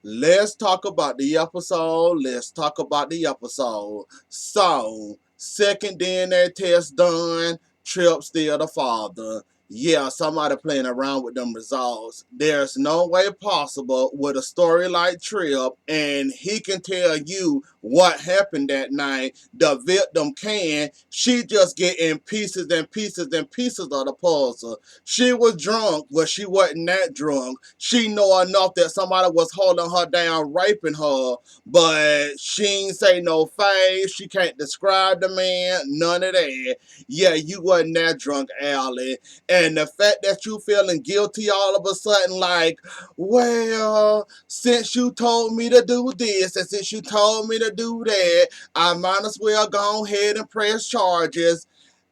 Let's talk about the episode. Let's talk about the episode. So, second DNA test done. Trip still the father. Yeah, somebody playing around with them results. There's no way possible with a story like Trip, and he can tell you what happened that night. The victim can. She just getting pieces and pieces and pieces of the puzzle. She was drunk, but she wasn't that drunk. She know enough that somebody was holding her down, raping her, but she ain't say no face. She can't describe the man, none of that. Yeah, you wasn't that drunk, Allie. And the fact that you feeling guilty all of a sudden, like, well, since you told me to do this and since you told me to do that, I might as well go ahead and press charges.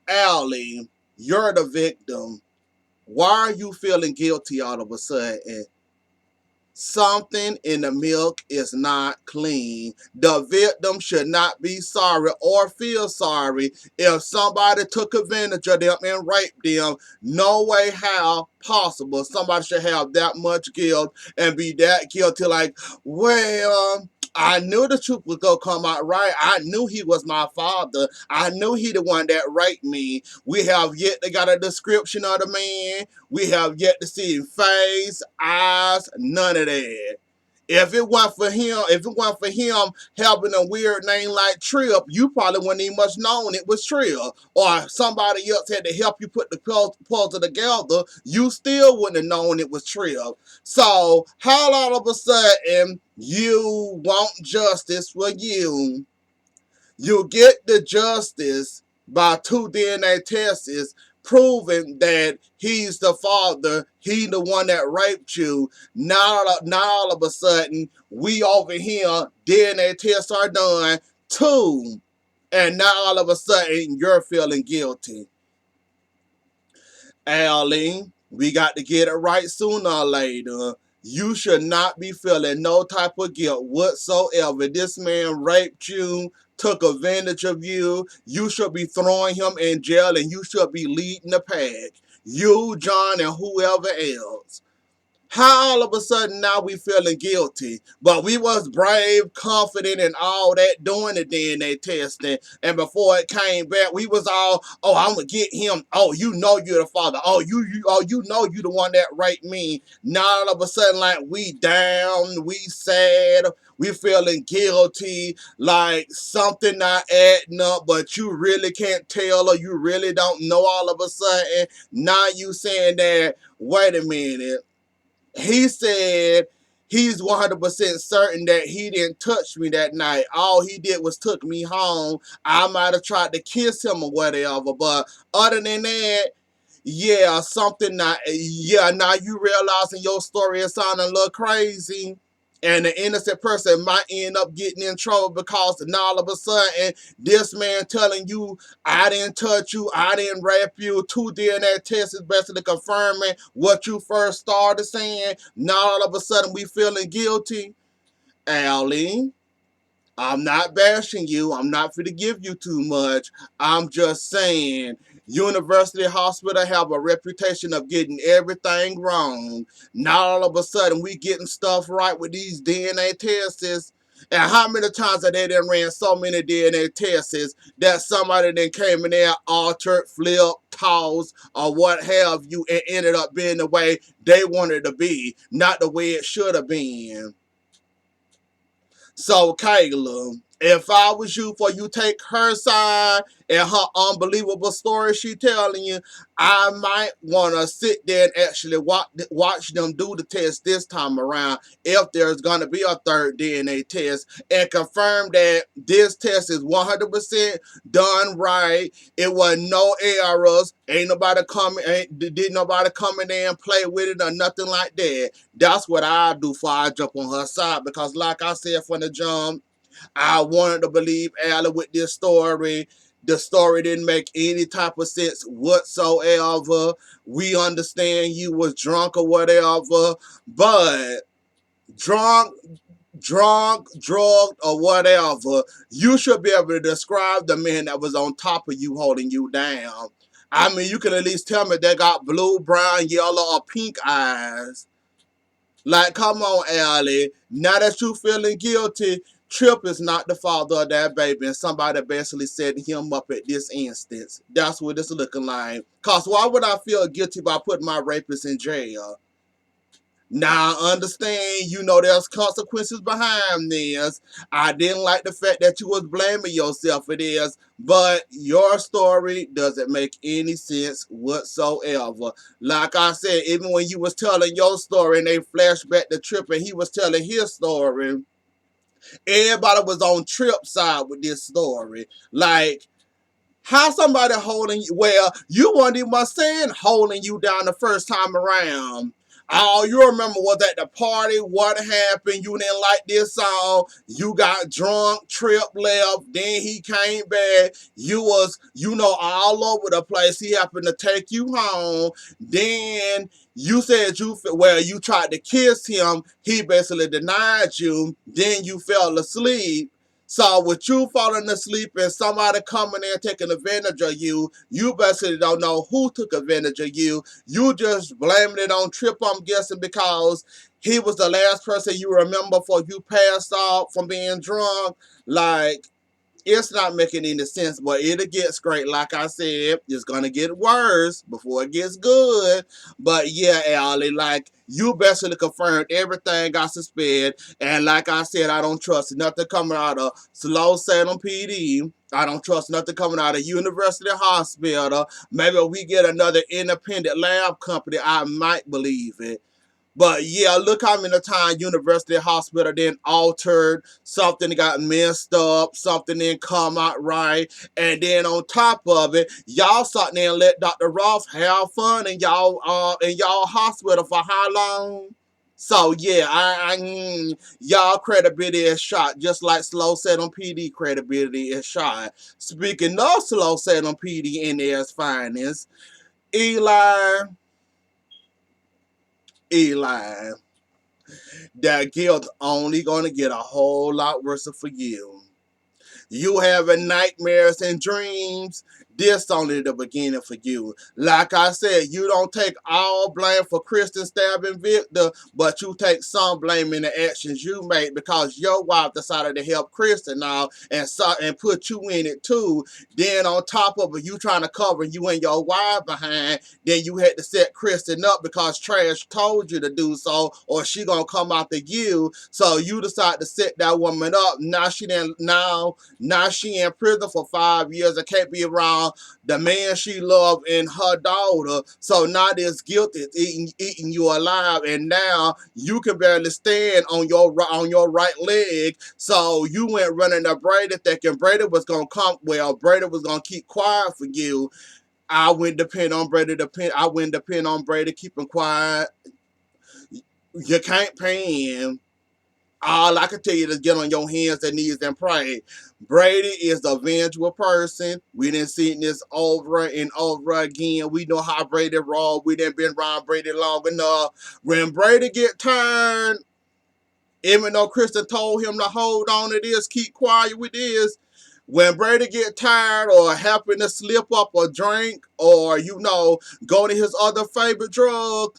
Allie, you're the victim. Why are you feeling guilty all of a sudden? Something in the milk is not clean. The victim should not be sorry or feel sorry if somebody took advantage of them and raped them. No way how possible somebody should have that much guilt and be that guilty like, well, I knew the truth was going to come out right. I knew he was my father. I knew he the one that raped me. We have yet to got a description of the man. We have yet to see his face, eyes, none of that. If it weren't for him having a weird name like Trip, you probably wouldn't even much known it was Trip. Or if somebody else had to help you put the puzzle together, you still wouldn't have known it was Trip. So how all of a sudden you want justice for you? You get the justice by two DNA tests proving that he's the father, he the one that raped you. Now all of a sudden, we over here, DNA tests are done, too. And now all of a sudden, you're feeling guilty. Allie, we got to get it right sooner or later. You should not be feeling no type of guilt whatsoever. This man raped you, took advantage of you. You should be throwing him in jail and you should be leading the pack. You, John, and whoever else. How all of a sudden now we feeling guilty? But we was brave, confident, and all that doing the DNA testing. And before it came back, we was all, oh, I'm gonna get him. Oh, you know you're the father. Oh, you know you the one that raped me. Now all of a sudden, like we down, we sad, we feeling guilty, like something not adding up, but you really can't tell or you really don't know all of a sudden. Now you saying that, wait a minute. He said he's 100% certain that he didn't touch me that night. All he did was took me home. I might have tried to kiss him or whatever, but other than that, yeah, something not, yeah, now you realizing your story is sounding a little crazy. And the innocent person might end up getting in trouble because now all of a sudden, this man telling you, I didn't touch you, I didn't rape you, two DNA tests is basically confirming what you first started saying. Now all of a sudden we feeling guilty. Allie, I'm not bashing you. I'm not for to give you too much. I'm just saying, University Hospital have a reputation of getting everything wrong. Now all of a sudden we getting stuff right with these DNA tests. And how many times have they done ran so many DNA tests that somebody then came in there, altered, flipped, tossed, or what have you, and ended up being the way they wanted to be, not the way it should have been. So, Kayla, if I was you, for you take her side and her unbelievable story she telling you, I might want to sit there and actually watch them do the test this time around if there's going to be a third DNA test and confirm that this test is 100% done right. It was no errors. Did nobody come in there and play with it or nothing like that. That's what I do before I jump on her side because like I said from the jump, I wanted to believe Allie with this story. The story didn't make any type of sense whatsoever. We understand you was drunk or whatever, but drunk, drugged, or whatever, you should be able to describe the man that was on top of you holding you down. I mean, you can at least tell me they got blue, brown, yellow, or pink eyes. Like, come on, Allie. Now that you feeling guilty, Trip is not the father of that baby, and somebody basically setting him up at this instance. That's what it's looking like. Cause why would I feel guilty by putting my rapist in jail? Now I understand, there's consequences behind this. I didn't like the fact that you was blaming yourself. It is, but your story doesn't make any sense whatsoever. Like I said, even when you was telling your story and they flashed back to Trip and he was telling his story, everybody was on Trip's side with this story. Like, how somebody holding you? Well, you weren't even saying holding you down the first time around. All you remember was at the party, what happened, you didn't like this song, you got drunk, Trip left, then he came back, you was, all over the place, he happened to take you home, then you said you tried to kiss him, he basically denied you, then you fell asleep. So with you falling asleep and somebody coming in taking advantage of you, you basically don't know who took advantage of you. You just blaming it on Trip, I'm guessing, because he was the last person you remember before you passed out from being drunk. Like, it's not making any sense, but it'll get straight. Like I said, it's gonna get worse before it gets good. But yeah, Allie, like, you basically confirmed everything I suspect. And like I said, I don't trust nothing coming out of Slow Salem PD. I don't trust nothing coming out of University Hospital. Maybe if we get another independent lab company, I might believe it. But yeah, look how many times University Hospital then altered, something got messed up, something didn't come out right, and then on top of it, y'all sat there and let Dr. Ross have fun in y'all hospital for how long? So yeah, y'all credibility is shot, just like Slow Salem PD credibility is shot. Speaking of Slow Salem PD in their finest, Eli, Eli. That guilt only gonna get a whole lot worse for you. You having nightmares and dreams, this only the beginning for you. Like I said, you don't take all blame for Kristen stabbing Victor, but you take some blame in the actions you made because your wife decided to help Kristen now and put you in it too. Then on top of it, you trying to cover you and your wife behind, then you had to set Kristen up because Trash told you to do so, or she gonna come after you. So you decide to set that woman up. Now she in prison for 5 years and can't be around the man she loved and her daughter. So now this guilt is eating you alive, and now you can barely stand on your right leg. So you went running to Brady thinking Brady was gonna come. Well, Brady was gonna keep quiet for you. I wouldn't depend on Brady. I wouldn't depend on Brady keeping quiet. You can't pay him. All I can tell you is get on your hands and knees and pray. Brady is a vengeful person. We didn't see this over and over again. We know how Brady rolled. We didn't been around Brady long enough. When Brady get turned, even though Kristen told him to hold on to this, keep quiet with this, when Brady get tired or happen to slip up or drink or, go to his other favorite drug,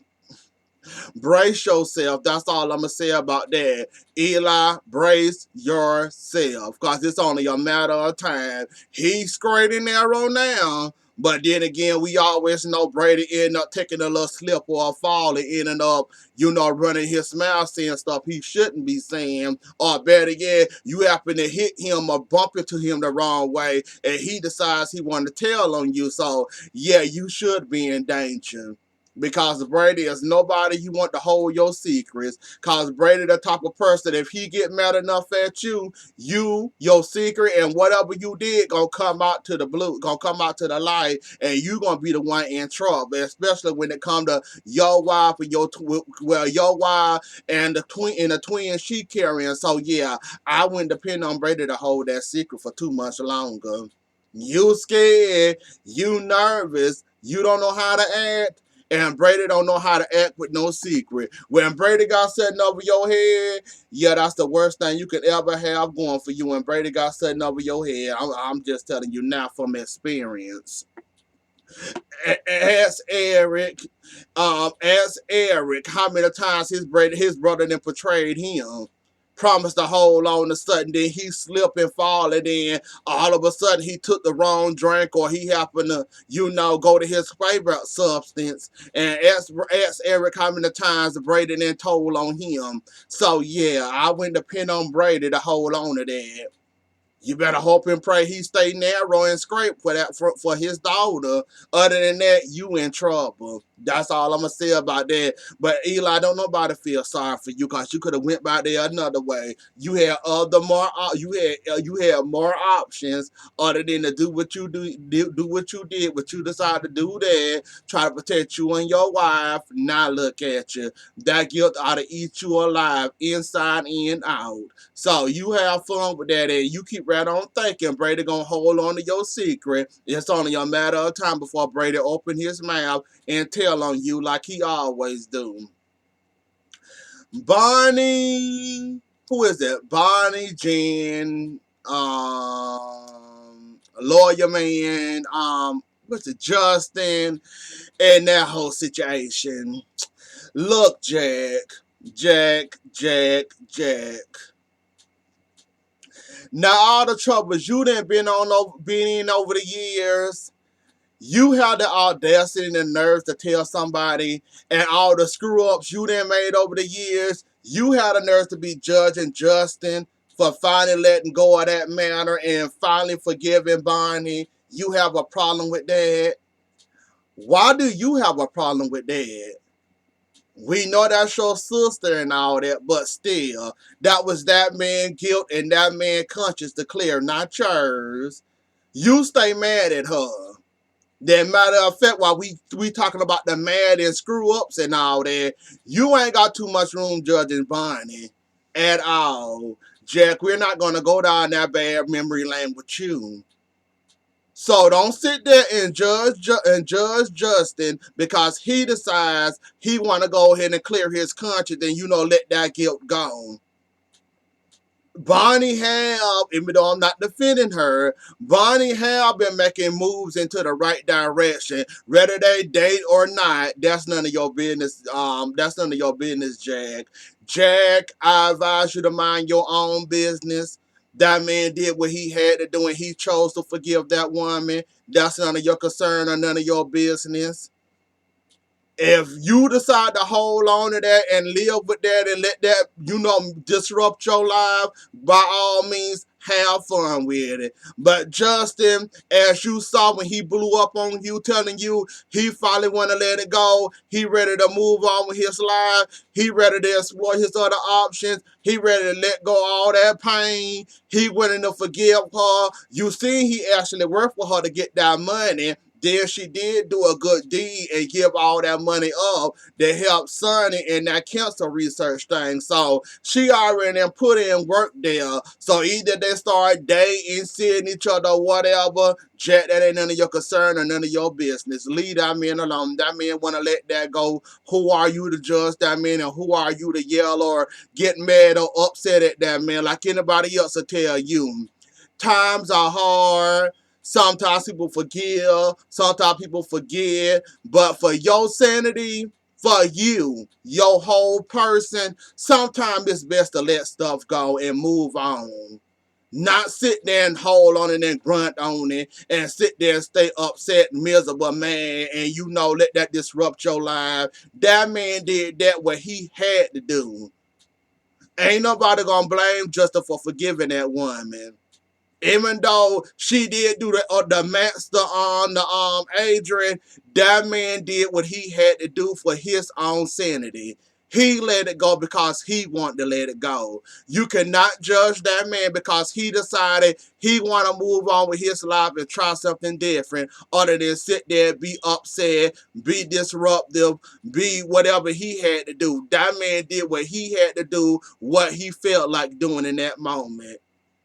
brace yourself. That's all I'm going to say about that. Eli, brace yourself. Because it's only a matter of time. He's straight and narrow now. But then again, we always know Brady end up taking a little slip or a fall and ending up, running his mouth saying stuff he shouldn't be saying. Or better yet, you happen to hit him or bump into him the wrong way and he decides he want to tell on you. So, yeah, you should be in danger. Because Brady is nobody you want to hold your secrets. Because Brady the type of person, if he get mad enough at you, your secret, and whatever you did gonna come out to the light, and you gonna be the one in trouble. Especially when it come to your wife and your wife and the twin she carrying. So yeah, I wouldn't depend on Brady to hold that secret for too much longer. You scared, you nervous, you don't know how to act, and Brady don't know how to act with no secret. When Brady got sitting over your head, yeah, that's the worst thing you could ever have going for you. When Brady got sitting over your head, I'm just telling you now from experience. Ask Eric how many times his brother then portrayed him. Promised to hold on to sudden, then he slipped and fall, and then all of a sudden he took the wrong drink, or he happened to, go to his favorite substance. And ask Eric how many times Brady then told on him. So yeah, I wouldn't depend on Brady to hold on to that. You better hope and pray he stay narrow and scrape for his daughter. Other than that, you in trouble. That's all I'm gonna say about that. But Eli, don't nobody feel sorry for you because you could have went back there another way. You had you had more options other than to do what do what you did, but you decided to do that, try to protect you and your wife. Now look at you. That guilt ought to eat you alive, inside and out. So you have fun with that, and you keep right on thinking Brady gonna hold on to your secret. It's only a matter of time before Brady open his mouth and tell on you like he always do. Bonnie, who is it? Bonnie, Jen, lawyer man, what's it? Justin, and that whole situation. Look, Jack. Now all the troubles you done been in over the years, you have the audacity and the nerves to tell somebody, and all the screw ups you done made over the years, you have the nerves to be judging Justin for finally letting go of that matter and finally forgiving Bonnie. You have a problem with that. Why do you have a problem with that? We know that's your sister and all that, but still, that was that man's guilt and that man's conscience to clear, not yours. You stay mad at her. Then matter of fact, while we talking about the mad and screw ups and all that, you ain't got too much room judging Bonnie at all. Jack, we're not gonna go down that bad memory lane with you. So don't sit there and judge Justin because he decides he want to go ahead and clear his conscience and let that guilt go. Bonnie have, even though I'm not defending her, Bonnie have been making moves into the right direction. Whether they date or not, that's none of your business. That's none of your business, Jack. Jack, I advise you to mind your own business. That man did what he had to do and he chose to forgive that woman. That's none of your concern or none of your business. If you decide to hold on to that and live with that and let that, disrupt your life, by all means, have fun with it. But Justin, as you saw when he blew up on you, telling you he finally want to let it go, he ready to move on with his life, he ready to explore his other options, he ready to let go of all that pain, he willing to forgive her. You see, he actually worked for her to get that money. Then she did do a good deed and give all that money up to help Sonny in that cancer research thing. So she already done put in work there. So either they start dating, seeing each other, or whatever. Jack, that ain't none of your concern or none of your business. Leave that man alone. That man want to let that go. Who are you to judge that man, and who are you to yell or get mad or upset at that man like anybody else will tell you? Times are hard. Sometimes people forgive, sometimes people forget, but for your sanity, for you, your whole person, sometimes it's best to let stuff go and move on. Not sit there and hold on it and grunt on it and sit there and stay upset, miserable, man, and let that disrupt your life. That man did that what he had to do. Ain't nobody gonna blame Justin for forgiving that woman. Even though she did do the master on the Adrian, that man did what he had to do for his own sanity. He let it go because he wanted to let it go. You cannot judge that man because he decided he want to move on with his life and try something different other than sit there and be upset, be disruptive, be whatever he had to do. That man did what he had to do, what he felt like doing in that moment.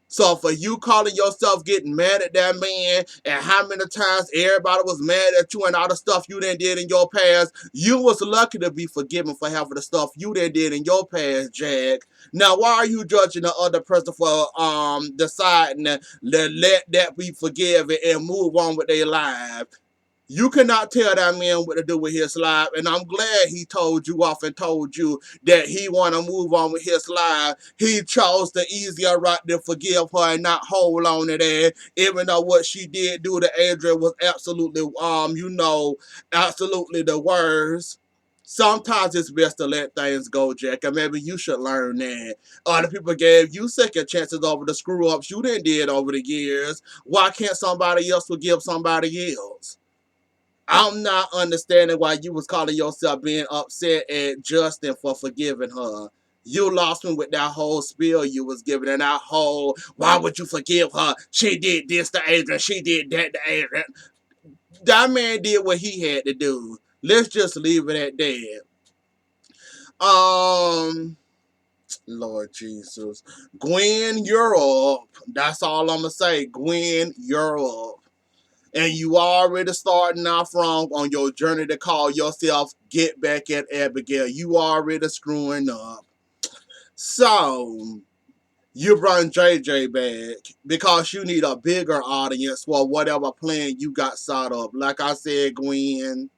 So for you calling yourself getting mad at that man and how many times everybody was mad at you and all the stuff you done did in your past, you was lucky to be forgiven for half of the stuff you done did in your past, Jack. Now why are you judging the other person for deciding to let that be forgiven and move on with their life? You cannot tell that man what to do with his life, and I'm glad he told you off and told you that he want to move on with his life. He chose the easier route to forgive her and not hold on to that, even though what she did do to Adrian was absolutely, absolutely the worst. Sometimes it's best to let things go, Jack, and maybe you should learn that. Other people gave you second chances over the screw ups you did over the years. Why can't somebody else forgive somebody else? I'm not understanding why you was calling yourself being upset at Justin for forgiving her. You lost me with that whole spiel you was giving and that whole, why would you forgive her? She did this to Adrian, she did that to Adrian. That man did what he had to do. Let's just leave it at that. Um, Lord Jesus. Gwen, you're up. That's all I'm gonna say. Gwen, you're up. And you already starting off wrong on your journey to call yourself Get Back at Abigail. You already screwing up. So, you brought JJ back because you need a bigger audience for whatever plan you got set up. Like I said, Gwen,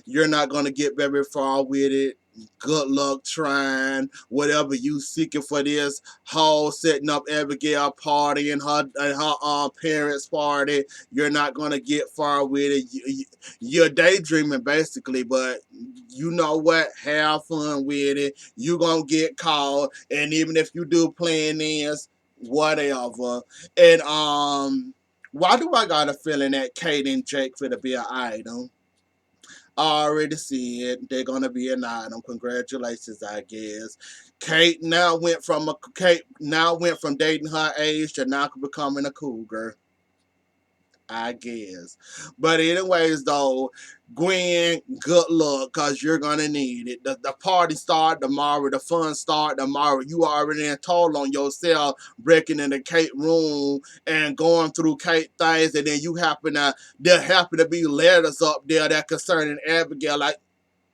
you're not gonna get very far with it. Good luck trying. Whatever you seeking for this whole setting up Abigail party and her parents' party, you're not gonna get far with it. You're daydreaming basically, but you know what? Have fun with it. You gonna get caught, and even if you do plan this, whatever. And why do I got a feeling that Kate and Jake for to be an item? I already said they're gonna be an item. Congratulations, I guess. Kate now went from dating her age to now becoming a cougar. I guess. But anyways, though, Gwen, good luck, cause you're gonna need it. The party start tomorrow, the fun start tomorrow. You already in told on yourself, breaking into Kate room and going through Kate things, and then there happen to be letters up there that concerning Abigail. Like,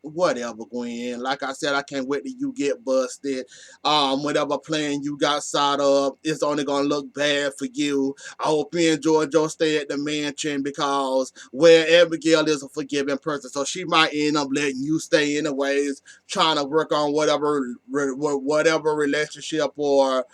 whatever, Gwen. Like I said, I can't wait till you get busted. Whatever plan you got set up, it's only gonna look bad for you. I hope you enjoyed your stay at the mansion because where Abigail is a forgiving person, so she might end up letting you stay anyways, trying to work on whatever relationship or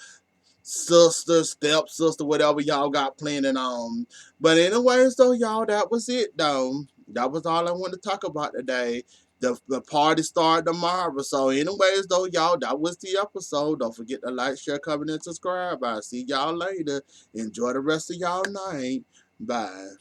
sister, stepsister, whatever y'all got planning on. But anyways, though, y'all, that was it, though. That was all I wanted to talk about today. The party started tomorrow. So, anyways, though, y'all, that was the episode. Don't forget to like, share, comment, and subscribe. I'll see y'all later. Enjoy the rest of y'all night. Bye.